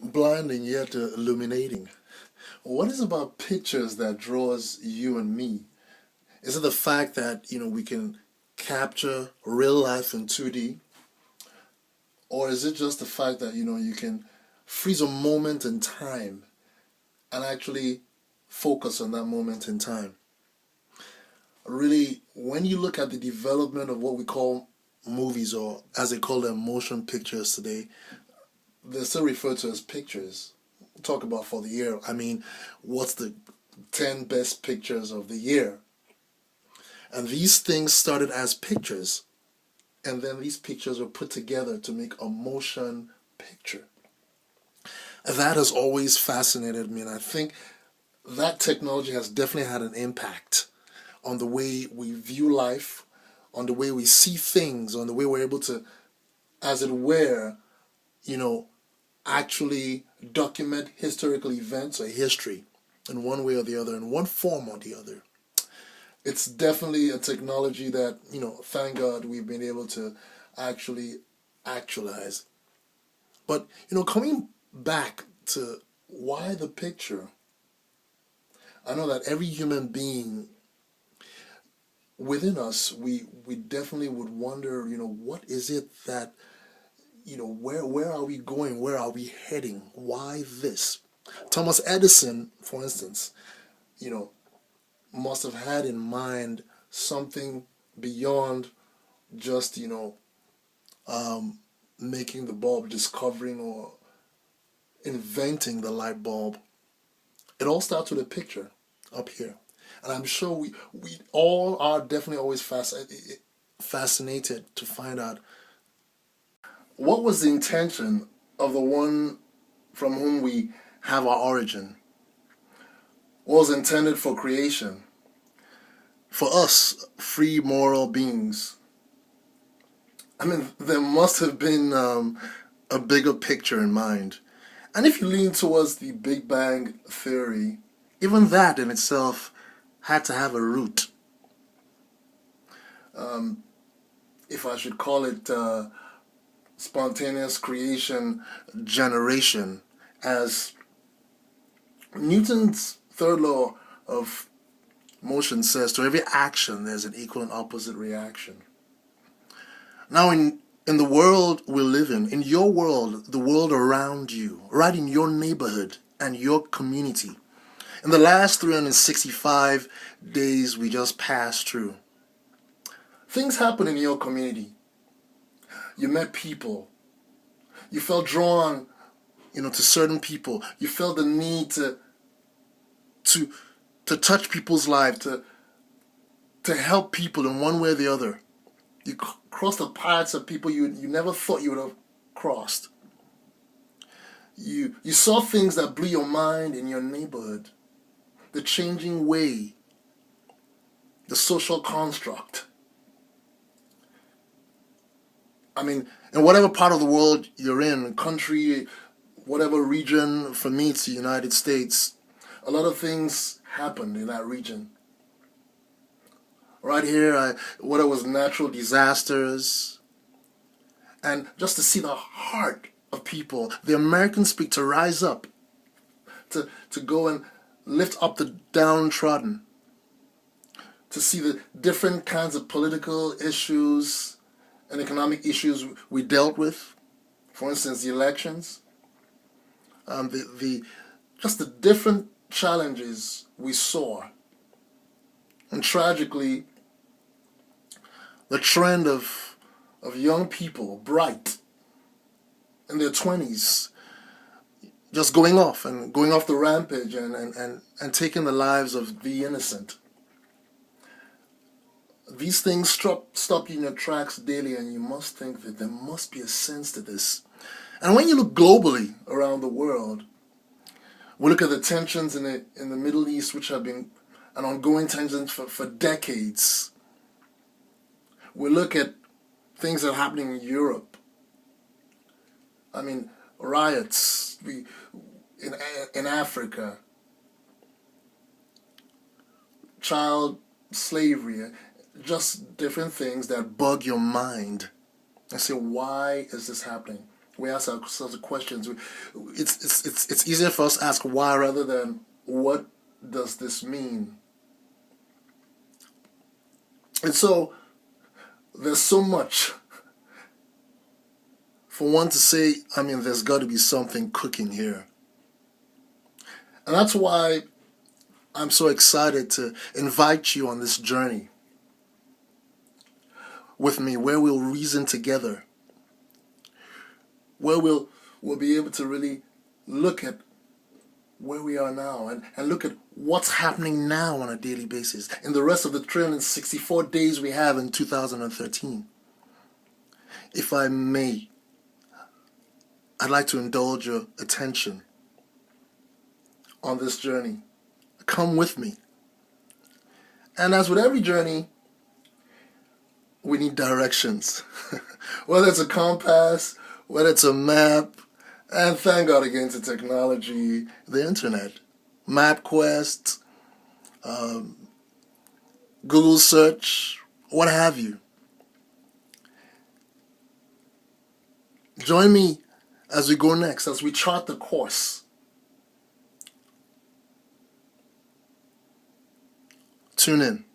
blinding yet illuminating. What is about pictures that draws you and me? Is it the fact that we can capture real life in 2D, or is it just the fact that you can freeze a moment in time and actually focus on that moment in time? Really, when you look at the development of what we call movies, or as they call them, motion pictures today, they're still referred to as pictures. Talk about for the year. I mean, what's the 10 best pictures of the year? And these things started as pictures, and then these pictures were put together to make a motion picture. That has always fascinated me, and I think that technology has definitely had an impact on the way we view life, on the way we see things, on the way we're able to, as it were, you know, actually document historical events or history in one way or the other, in one form or the other. It's definitely a technology that, thank God we've been able to actually actualize. But, coming back to why the picture, I know that every human being within us, we definitely would wonder, what is it that, where are we going? Where are we heading? Why this? Thomas Edison, for instance, you know, must have had in mind something beyond just, making the bulb, discovering or inventing the light bulb. It all starts with a picture up here. And I'm sure we all are definitely always fascinated to find out what was the intention of the one from whom we have our origin. What was intended for creation? For us, free moral beings. I mean, there must have been a bigger picture in mind. And if you lean towards the Big Bang Theory, even that in itself had to have a root. If I should call it spontaneous creation generation, as Newton's third law of motion says, to every action there's an equal and opposite reaction. Now, in the world we live in your world, the world around you, right in your neighborhood and your community, in the last 365 days we just passed through, things happen in your community. You met people. You felt drawn, to certain people. You felt the need to touch people's lives, to help people in one way or the other. You crossed the paths of people you never thought you would have crossed. You saw things that blew your mind in your neighborhood. The changing way, the social construct. I mean, in whatever part of the world you're in, country, whatever region, for me it's the United States, a lot of things happened in that region. Right here, whether it was natural disasters, and just to see the heart of people, the American spirit to rise up, to go and lift up the downtrodden, to see the different kinds of political issues and economic issues we dealt with. For instance, the elections, the just the different challenges we saw, and tragically, the trend of young people, bright, in their 20s, just going off the rampage and taking the lives of the innocent. These things stop you in your tracks daily, and you must think that there must be a sense to this. And when you look globally around the world, we look at the tensions in the Middle East, which have been an ongoing tension for decades. We look at things that are happening in Europe. I mean, riots in Africa, child slavery, just different things that bug your mind and say, why is this happening? We ask ourselves the questions. It's easier for us to ask why rather than what does this mean. And so there's so much for one to say. I mean, there's got to be something cooking here, and that's why I'm so excited to invite you on this journey with me, where we'll reason together, where we'll be able to really look at where we are now and look at what's happening now on a daily basis in the rest of the 364 days we have in 2013. If I may, I'd like to indulge your attention on this journey. Come with me. And as with every journey, we need directions. Whether it's a compass, whether it's a map, and thank God again to technology, the internet, MapQuest, Google search, what have you. Join me as we go next, as we chart the course. Tune in.